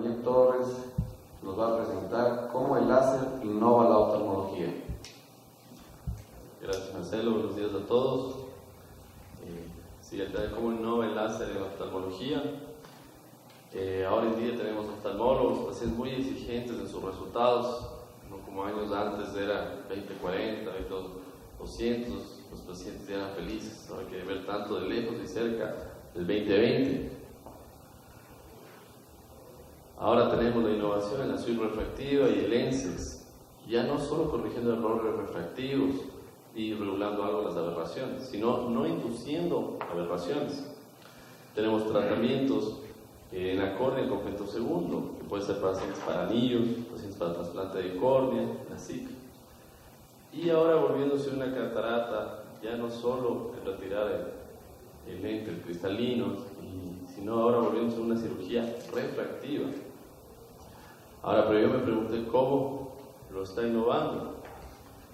Daniel Torres nos va a presentar cómo el láser innova la oftalmología. Gracias, Marcelo, buenos días a todos. Sí, el tema de cómo innova el láser en la oftalmología. Ahora en día tenemos oftalmólogos, pacientes muy exigentes en sus resultados, no como años antes era 20, 40, 200, los pacientes ya eran felices. Ahora hay que ver tanto de lejos y cerca del 20/20. Ahora tenemos la innovación en la suite refractiva y el ENSES, ya no solo corrigiendo errores refractivos y regulando algo las aberraciones, sino no induciendo aberraciones. Tenemos tratamientos en la córnea con femtosegundo, que puede ser para pacientes para anillos, pacientes para trasplante de córnea, así. Y ahora volviéndose una catarata, ya no solo en retirar el lente, el cristalino, sino ahora volviéndose una cirugía refractiva. Ahora, pero yo me pregunté cómo lo está innovando.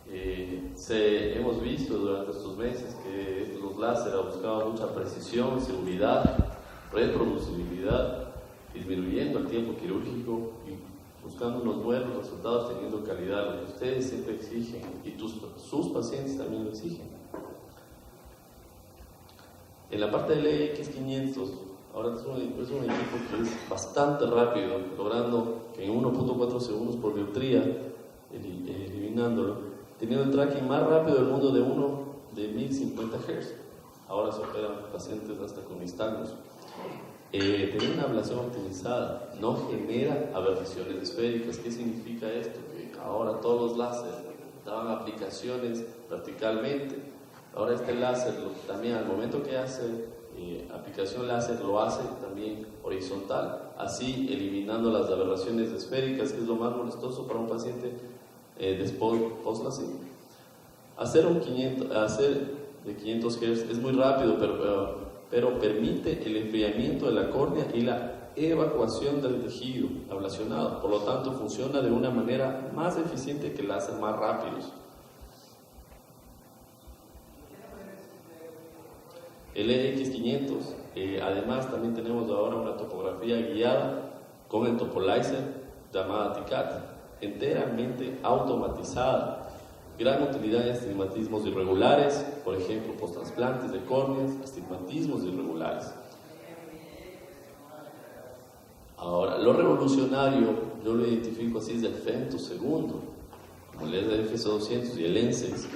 Hemos visto durante estos meses que los láser han buscado mucha precisión, seguridad, reproducibilidad, disminuyendo el tiempo quirúrgico y buscando unos buenos resultados, teniendo calidad, lo que ustedes siempre exigen y sus pacientes también lo exigen. En la parte del EX500, ahora es un equipo que es bastante rápido, logrando que en 1.4 segundos por dioptría, eliminándolo, teniendo el tracking más rápido del mundo de 1050 Hz. Ahora se operan pacientes hasta con nistagmus. Tener una ablación optimizada no genera aberraciones esféricas. ¿Qué significa esto? Que ahora todos los láser daban aplicaciones verticalmente. Ahora este láser también al momento que hace aplicación láser lo hace también horizontal, así eliminando las aberraciones esféricas, que es lo más molestoso para un paciente después post-LASIK. Hacer de 500 Hz es muy rápido, pero permite el enfriamiento de la córnea y la evacuación del tejido ablacionado. Por lo tanto, funciona de una manera más eficiente que el láser más rápidos. El EX500, además también tenemos ahora una topografía guiada con el Topolyzer llamada TICAT, enteramente automatizada. Gran utilidad en astigmatismos irregulares, por ejemplo, post-trasplantes de córneas, astigmatismos irregulares. Ahora, lo revolucionario, yo lo identifico así, es el femtosegundo, como el FS200 y el ENSES.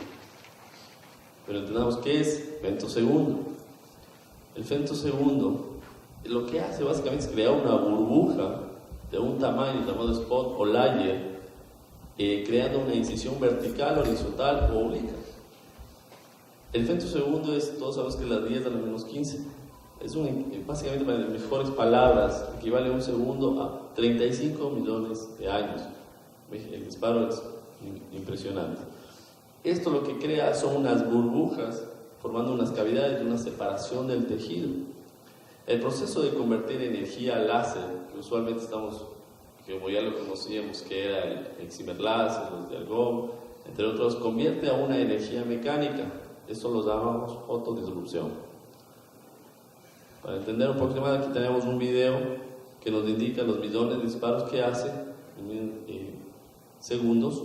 Pero entendamos qué es femtosegundo. El femtosegundo lo que hace básicamente es crear una burbuja de un tamaño llamado spot o layer, creando una incisión vertical, horizontal o obliqua. El femtosegundo es, todos sabemos que es la 10 a la menos 15. Es básicamente, para las mejores palabras, equivale a un segundo a 35 millones de años. El disparo es impresionante. Esto lo que crea son unas burbujas formando unas cavidades y una separación del tejido. El proceso de convertir energía a láser, que usualmente como ya lo conocíamos, que era el excimer láser, los de Argon, entre otros, convierte a una energía mecánica. Eso lo llamamos fotodisrupción. Para entender un poquito más, aquí tenemos un video que nos indica los millones de disparos que hace en segundos.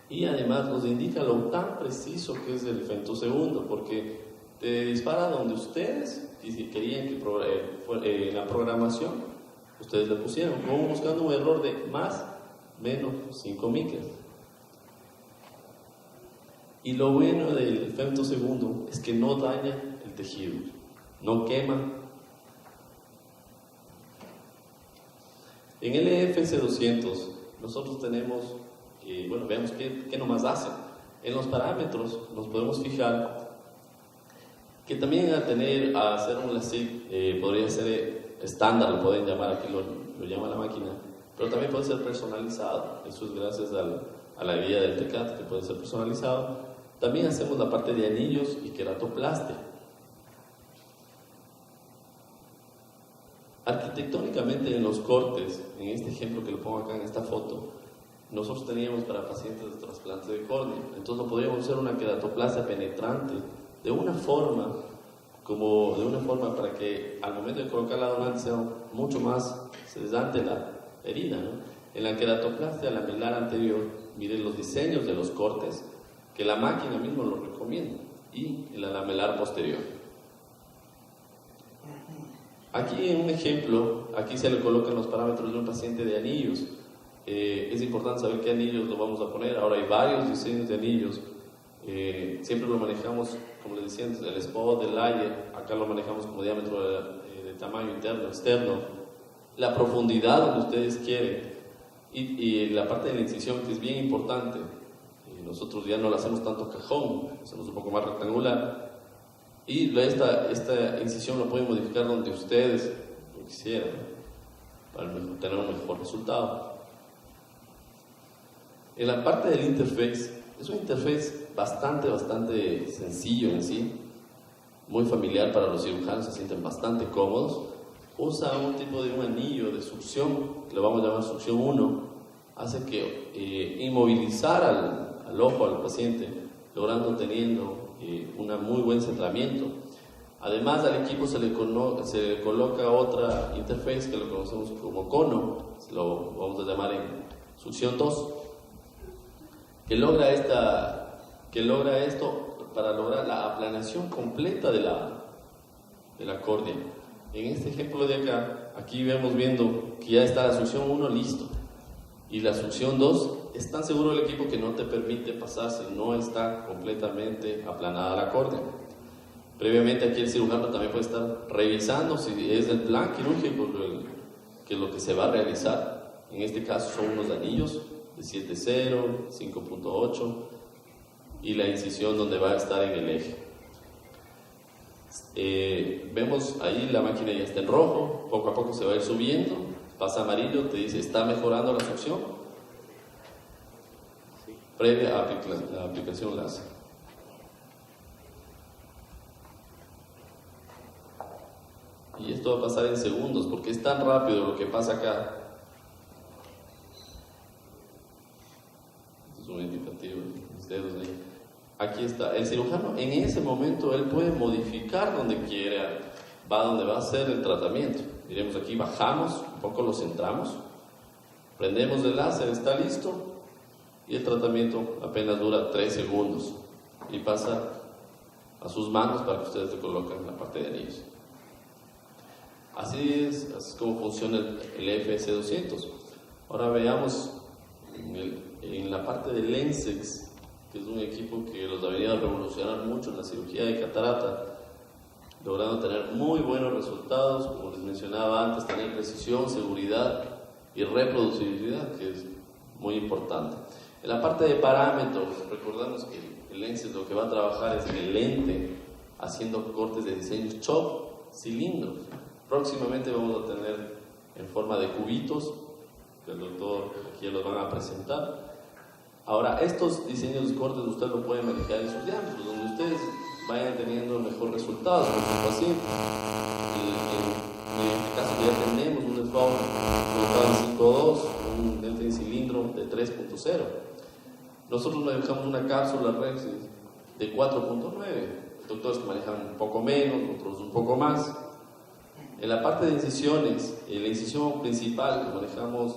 Y además nos indica lo tan preciso que es el femtosegundo, porque te dispara donde ustedes querían que en la programación ustedes le pusieron, como buscando un error de más menos 5 micras. Y lo bueno del femtosegundo es que no daña el tejido, no quema. En el EFS200 nosotros tenemos veamos qué nomás hacen. En los parámetros nos podemos fijar que también a hacer un LASIK podría ser estándar, lo pueden llamar, aquí lo llama la máquina, pero también puede ser personalizado. Eso es gracias a la guía del TICAT, que puede ser personalizado. También hacemos la parte de anillos y queratoplastia. Arquitectónicamente en los cortes, en este ejemplo que lo pongo acá en esta foto, nosotros teníamos para pacientes de trasplante de córnea, entonces no podíamos hacer una queratoplastia penetrante de una forma para que al momento de colocar la donante sea mucho más ante la herida, ¿no? En la queratoplastia lamelar anterior, miren los diseños de los cortes, que la máquina misma lo recomienda, y en la lamelar posterior. Aquí en un ejemplo, aquí se le colocan los parámetros de un paciente de anillos. Es importante saber qué anillos lo vamos a poner. Ahora hay varios diseños de anillos. Siempre lo manejamos, como les decía antes, el spot, el layer. Acá lo manejamos como diámetro de tamaño interno, externo. La profundidad donde ustedes quieren. Y la parte de la incisión, que es bien importante. Nosotros ya no la hacemos tanto cajón, hacemos un poco más rectangular. Y esta incisión la pueden modificar donde ustedes lo quisieran, para tener un mejor resultado. En la parte del interface, es un interface bastante sencillo en sí, muy familiar para los cirujanos, se sienten bastante cómodos. Usa un tipo de un anillo de succión, que lo vamos a llamar succión 1, hace que inmovilizar al ojo, al paciente, teniendo un muy buen centramiento. Además, al equipo se le coloca otra interface que lo conocemos como cono, lo vamos a llamar en succión 2, que logra esto para lograr la aplanación completa de la córnea. En este ejemplo de acá, aquí vemos viendo que ya está la succión 1 listo, y la succión 2 es tan seguro el equipo que no te permite pasar si no está completamente aplanada la córnea. Previamente aquí el cirujano también puede estar revisando si es el plan quirúrgico que lo que se va a realizar. En este caso son unos anillos de 7.0, 5.8 y la incisión donde va a estar en el eje. Vemos ahí la máquina ya está en rojo, poco a poco se va a ir subiendo, pasa amarillo, te dice está mejorando la succión previa a la aplicación láser. Y esto va a pasar en segundos porque es tan rápido lo que pasa acá. Esto es un indicativo, mis dedos ahí. Aquí está, el cirujano en ese momento él puede modificar donde quiera, va donde va a hacer el tratamiento. Miremos aquí, bajamos, un poco lo centramos, prendemos el láser, está listo y el tratamiento apenas dura 3 segundos y pasa a sus manos para que ustedes le coloquen la parte de anillos. Así es como funciona el FS200. Ahora veamos en la parte de Lensex, que es un equipo que los ha venido a revolucionar mucho en la cirugía de catarata, logrando tener muy buenos resultados, como les mencionaba antes, tener precisión, seguridad y reproducibilidad, que es muy importante. En la parte de parámetros, recordamos que el Lensex lo que va a trabajar es en el lente, haciendo cortes de diseños chop, cilindros. Próximamente vamos a tener en forma de cubitos, que el doctor aquí los van a presentar. Ahora, estos diseños de cortes usted lo puede manejar en sus diámetros, donde ustedes vayan teniendo mejor resultados con su paciente. En este caso ya tenemos un default colocado en 5.2, un lente en cilindro de 3.0. Nosotros manejamos una cápsula Rexis de 4.9. Doctores que manejan un poco menos, otros un poco más. En la parte de incisiones, la incisión principal que manejamos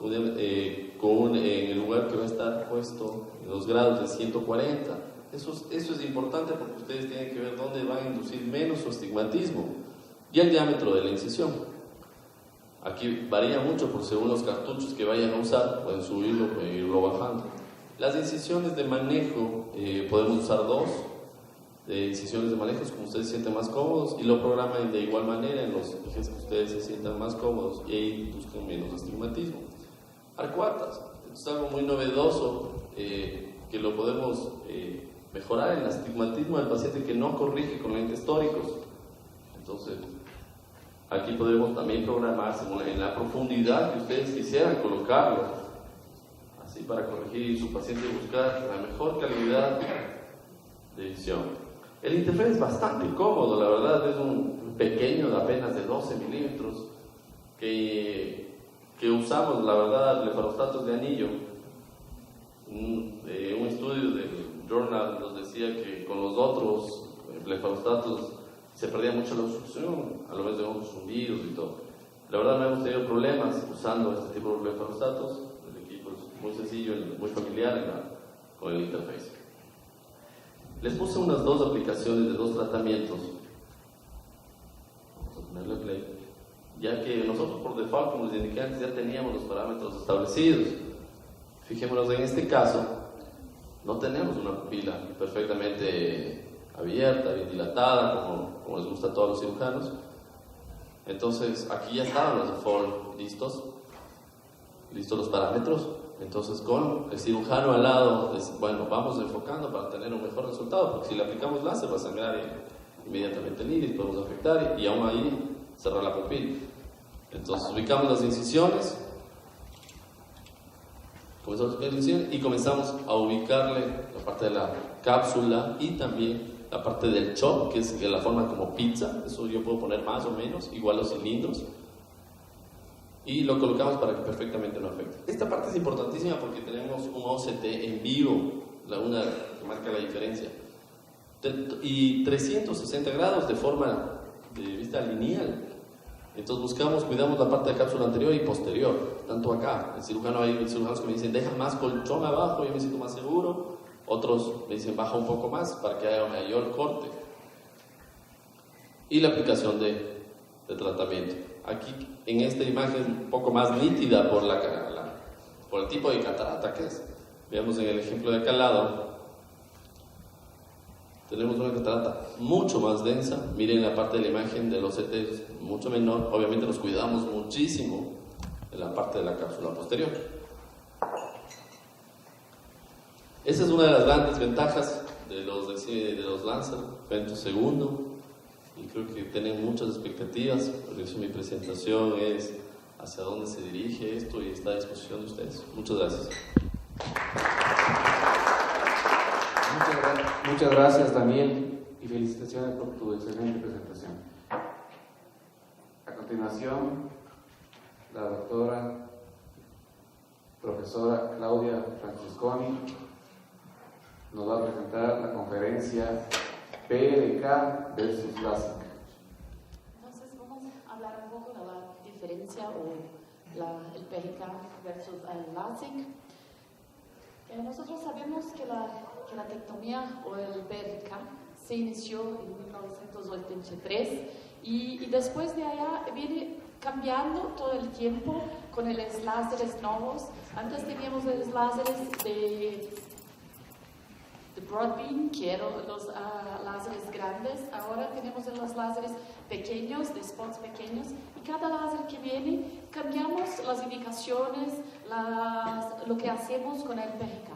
en el lugar que va a estar puesto en los grados de 140. Eso es importante porque ustedes tienen que ver dónde van a inducir menos su astigmatismo y el diámetro de la incisión. Aquí varía mucho por según los cartuchos que vayan a usar, pueden subirlo, pueden irlo bajando. Las incisiones de manejo, podemos usar 2 de incisiones de manejo, como ustedes se sienten más cómodos, y lo programan de igual manera en los ejes que ustedes se sientan más cómodos y ahí buscan menos astigmatismo. Arcuatas, esto es algo muy novedoso que lo podemos mejorar el astigmatismo del paciente que no corrige con lentes tóricos. Entonces, aquí podemos también programar en la profundidad que ustedes quisieran colocarlo, así para corregir y su paciente buscar la mejor calidad de visión. El interfaz es bastante cómodo, la verdad, es un pequeño de apenas de 12 milímetros que usamos, la verdad, blefarostatos de anillo. Un estudio del Journal nos decía que con los otros blefarostatos se perdía mucho la obstrucción, a lo mejor de ojos hundidos y todo. La verdad no hemos tenido problemas usando este tipo de blenfanostatos. El equipo es muy sencillo, muy familiar con el interface. Les puse unas 2 aplicaciones de 2 tratamientos. Vamos a ponerle play. Ya que nosotros por default, como les indiqué antes, ya teníamos los parámetros establecidos. Fijémonos en este caso, no tenemos una pupila perfectamente abierta, bien dilatada, como les gusta a todos los cirujanos. Entonces aquí ya estaban los default listos los parámetros. Entonces con el cirujano al lado, bueno, vamos enfocando para tener un mejor resultado, porque si le aplicamos láser va a sangrar inmediatamente el iris, podemos afectar y aún ahí cerrar la pupila. Entonces ubicamos las incisiones, y comenzamos a ubicarle la parte de la cápsula y también la parte del chop, que es de la forma como pizza. Eso yo puedo poner más o menos, igual los cilindros, y lo colocamos para que perfectamente no afecte. Esta parte es importantísima porque tenemos un OCT en vivo, una que marca la diferencia, y 360 grados de forma de vista lineal. Entonces cuidamos la parte de cápsula anterior y posterior, tanto acá. Hay cirujanos que me dicen, deja más colchón abajo, yo me siento más seguro. Otros me dicen, baja un poco más para que haya mayor corte. Y la aplicación de tratamiento. Aquí en esta imagen un poco más nítida por el tipo de catarata que es. Veamos en el ejemplo de acá al lado. Tenemos una catarata mucho más densa. Miren la parte de la imagen de los OCT mucho menor. Obviamente nos cuidamos muchísimo en la parte de la cápsula posterior. Esa es una de las grandes ventajas de los Lancer femtosegundo, y creo que tienen muchas expectativas. Por eso mi presentación es hacia dónde se dirige esto y está a disposición de ustedes. Muchas gracias. Muchas gracias, Daniel, y felicitaciones por tu excelente presentación. A continuación, la doctora profesora Claudia Francesconi nos va a presentar la conferencia PRK versus LASIK. Entonces vamos a hablar un poco de la diferencia o el PRK versus el LASIK. Nosotros sabemos que la tectomía o el PRK se inició en 1983 y después de allá viene cambiando todo el tiempo con los láseres nuevos. Antes teníamos los láseres de broadbeam, que eran los láseres grandes. Ahora tenemos los láseres pequeños, de spots pequeños, y cada láser que viene cambiamos las indicaciones, lo que hacemos con el PRK.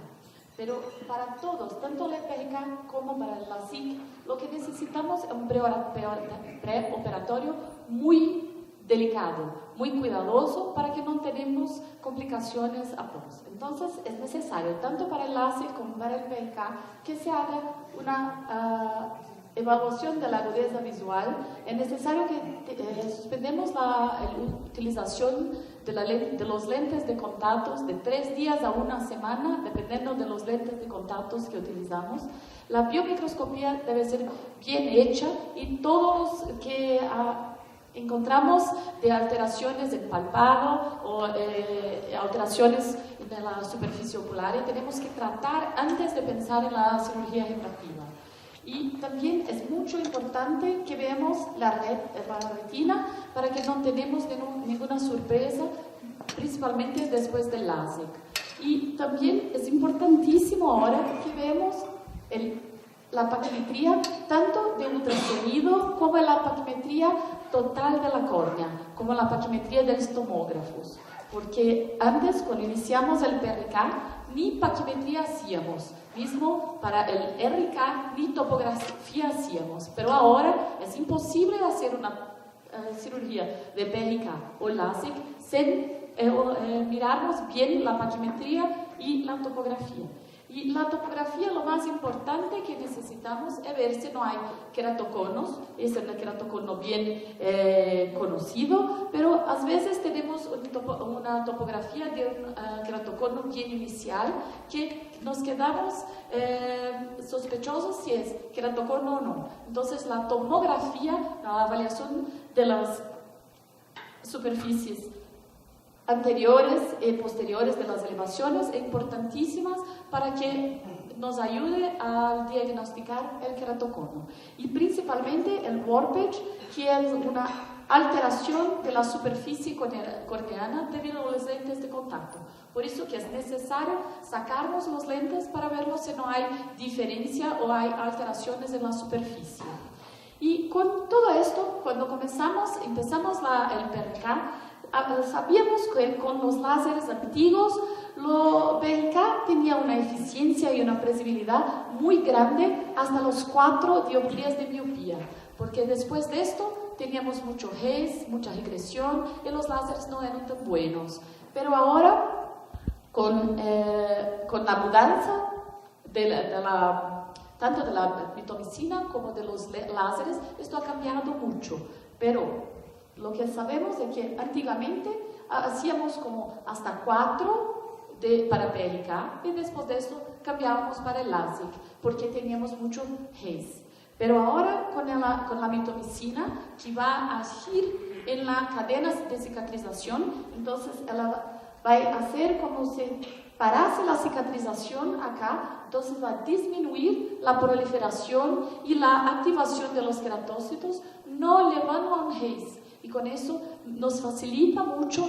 Pero para todos, tanto el PRK como para el LASIK, lo que necesitamos es un preoperatorio muy delicado, muy cuidadoso para que no tengamos complicaciones a pos. Entonces es necesario, tanto para el LASIK como para el PRK, que se haga una evaluación de la agudeza visual. Es necesario que suspendemos la utilización de los lentes de contactos de 3 días a 1 semana, dependiendo de los lentes de contactos que utilizamos. La biomicroscopía debe ser bien hecha y todos que encontramos de alteraciones del párpado o alteraciones de la superficie ocular, y tenemos que tratar antes de pensar en la cirugía refractiva. Y también es mucho importante que veamos la retina para que no tengamos ninguna sorpresa, principalmente después del LASIK. Y también es importantísimo ahora que veamos la paquimetría tanto de ultrasonido como la paquimetría total de la córnea, como la paquimetría de los tomógrafos. Porque antes, cuando iniciamos el PRK, ni paquimetría hacíamos, mismo para el RK ni topografía hacíamos, pero ahora es imposible hacer una cirugía de PRK o LASIK sin mirarnos bien la paquimetría y la topografía. Y la topografía, lo más importante que necesitamos es ver si no hay queratoconos. Es el queratocono bien conocido, pero a veces tenemos una topografía de un queratocono bien inicial que nos quedamos sospechosos si es queratocono o no. Entonces la tomografía, la avaliación de las superficies anteriores y posteriores de las elevaciones, importantísimas para que nos ayude a diagnosticar el queratocono. Y principalmente el warpage, que es una alteración de la superficie corneana debido a los lentes de contacto. Por eso que es necesario sacarnos los lentes para verlo si no hay diferencia o hay alteraciones en la superficie. Y con todo esto, cuando empezamos el PRK, sabíamos que con los láseres antiguos, lo PRK tenía una eficiencia y una previsibilidad muy grande hasta los 4 dioptrías de miopía, porque después de esto teníamos mucho haze, mucha regresión y los láseres no eran tan buenos. Pero ahora, con la mudanza tanto de la mitomicina como de los láseres, esto ha cambiado mucho. Pero lo que sabemos es que antiguamente hacíamos como hasta 4 para PRK y después de esto cambiábamos para el LASIK porque teníamos mucho haze. Pero ahora con la mitomicina, que va a agir en la cadena de cicatrización, entonces ella va a hacer como si parase la cicatrización acá, entonces va a disminuir la proliferación y la activación de los queratócitos, no llevando a un haze. Y con eso nos facilitó mucho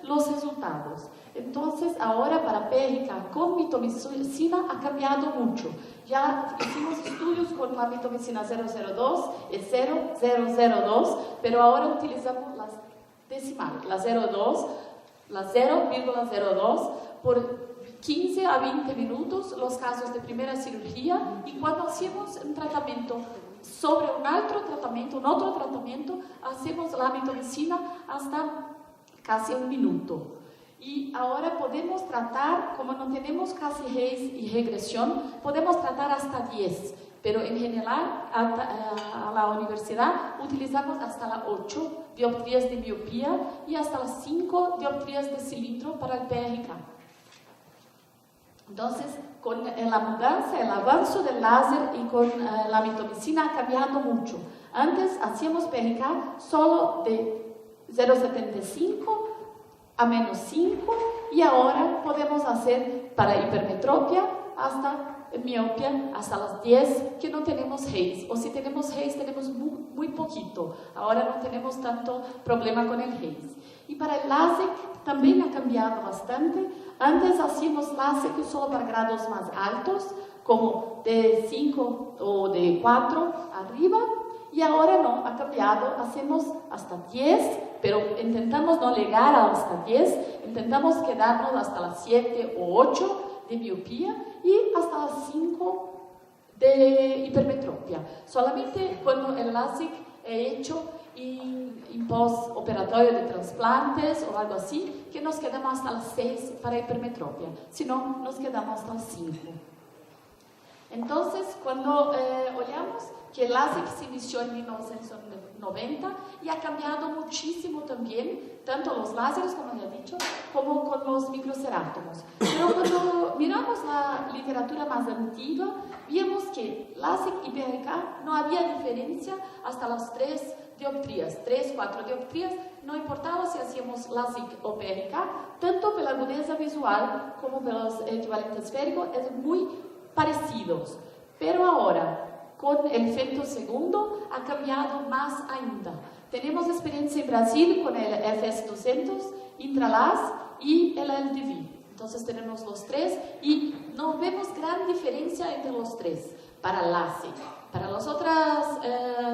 los resultados. Entonces, ahora para PRK con mitomicina ha cambiado mucho. Ya hicimos estudios con la mitomicina 002 y 0002, pero ahora utilizamos las decimales, la 0,02 por 15 a 20 minutos, los casos de primera cirugía, y cuando hacemos un tratamiento sobre un otro tratamiento, hacemos la mitomicina hasta casi 1 minuto. Y ahora podemos tratar, como no tenemos casi haze y regresión, podemos tratar hasta 10, pero en general a la universidad utilizamos hasta las 8 dioptrías de miopía y hasta las 5 dioptrías de cilindro para el PRK. Entonces, con la mudanza, el avance del láser y con la mitomicina ha cambiado mucho. Antes hacíamos PRK solo de 0,75 a -5 y ahora podemos hacer para hipermetropia hasta miopía hasta las 10 que no tenemos haze, o si tenemos haze tenemos muy poquito, ahora no tenemos tanto problema con el haze. Y para el LASIK también ha cambiado bastante. Antes hacíamos LASIK solo para grados más altos, como de 5 o de 4 arriba, y ahora no, ha cambiado, hacemos hasta 10, pero intentamos no llegar hasta 10, intentamos quedarnos hasta las 7 o 8 de miopía y hasta las 5 de hipermetropia. Solamente cuando el LASIK he hecho en postoperatorio de trasplantes o algo así, que nos quedamos hasta las 6 para hipermetropia, si no, nos quedamos hasta las 5. Entonces, cuando olhamos que el LASIK se inició en 1990 y ha cambiado muchísimo también, tanto los láseres, como ya he dicho, como con los microcerátomos. Pero cuando miramos la literatura más antigua, vimos que LASIK y PRK no había diferencia hasta las 3 dioptrías, 3, 4 dioptrías, no importaba si hacíamos LASIK o PRK, tanto pela agudeza visual como pelos equivalentes esféricos, es muy parecidos. Pero ahora, con el femtosegundo ha cambiado más ainda. Tenemos experiencia en Brasil con el FS200, Intralas y el LDV. Entonces tenemos los 3 y no vemos gran diferencia entre los 3 para LASIK. Para las otras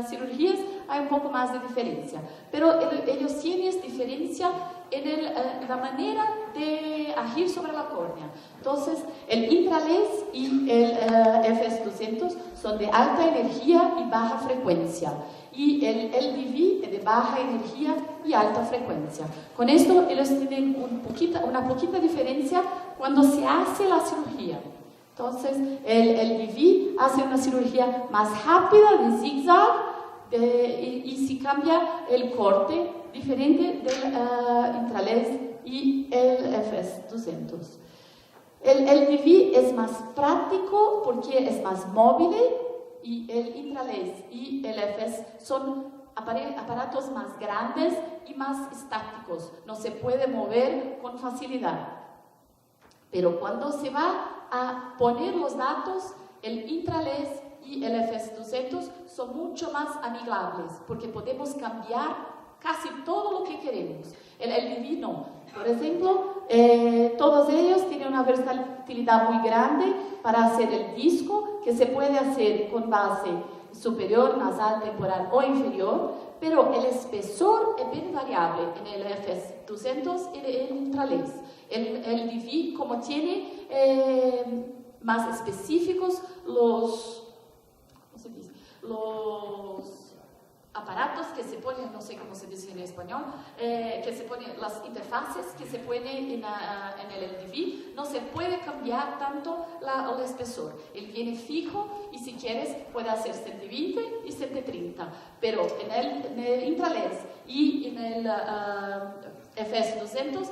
cirugías hay un poco más de diferencia, pero ellos tienen diferencia en la manera de agir sobre la córnea. Entonces, el Intralase y el FS200 son de alta energía y baja frecuencia, y el LDV es de baja energía y alta frecuencia. Con esto, ellos tienen una poquita diferencia cuando se hace la cirugía. Entonces, el LDV hace una cirugía más rápida, de zigzag, y se cambia el corte diferente del Intralase y el FS200. El LDV es más práctico porque es más móvil, y el Intralase y el FS son aparatos más grandes y más estáticos, no se puede mover con facilidad. Pero cuando se va a poner los datos, el intrales y el FS200 son mucho más amigables, porque podemos cambiar casi todo lo que queremos. El LDV no. Por ejemplo, todos ellos tienen una versatilidad muy grande para hacer el disco, que se puede hacer con base superior, nasal, temporal o inferior, pero el espesor es bien variable en el FS200 y el intrales. El LDV, como tiene más específicos los aparatos que se ponen, no sé cómo se dice en español, que se ponen, las interfaces que se ponen en el LDV, no se puede cambiar tanto el espesor. Él viene fijo y si quieres puede hacer 120 y 130, pero en el intrales y en el FS200,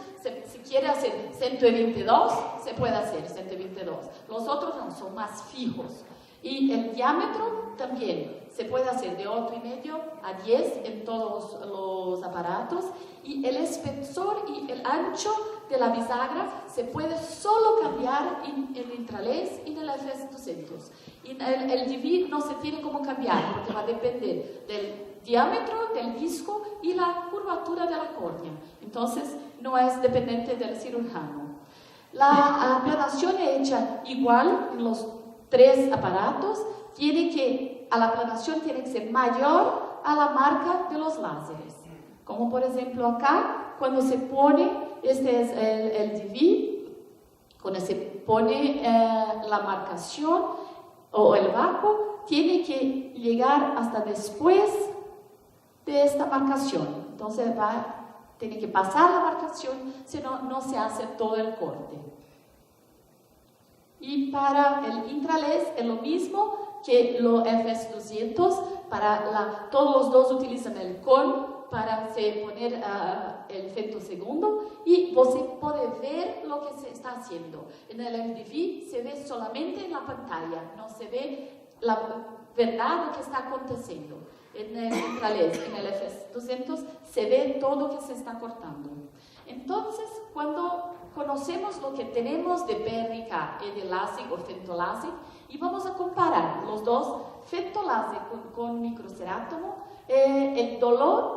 si quiere hacer 122, se puede hacer 122. Los otros no, son más fijos. Y el diámetro también se puede hacer de 8,5 a 10 en todos los aparatos. Y el espesor y el ancho de la bisagra se puede solo cambiar en el intrales y en el FS200. Y en el LDV no se tiene cómo cambiar porque va a depender del diámetro del disco y la curvatura de la córnea. Entonces no es dependiente del cirujano. La aplanación es hecha igual en los 3 aparatos. La aplanación tiene que ser mayor a la marca de los láseres. Como por ejemplo acá, cuando se pone, este es el LDV, cuando se pone la marcación o el vacuo, tiene que llegar hasta después de esta marcación. Entonces tiene que pasar la marcación, si no, no se hace todo el corte. Y para el intrales es lo mismo que los FS200, todos los dos utilizan el con para poner el femtosegundo y você puede ver lo que se está haciendo. En el LDV se ve solamente en la pantalla, no se ve la verdad lo que está aconteciendo. En el intrales, en el FS200, se ve todo lo que se está cortando. Entonces, cuando conocemos lo que tenemos de PRK y de LASIK o femtoLASIK y vamos a comparar los dos, femtoLASIK con microcerátomo, el dolor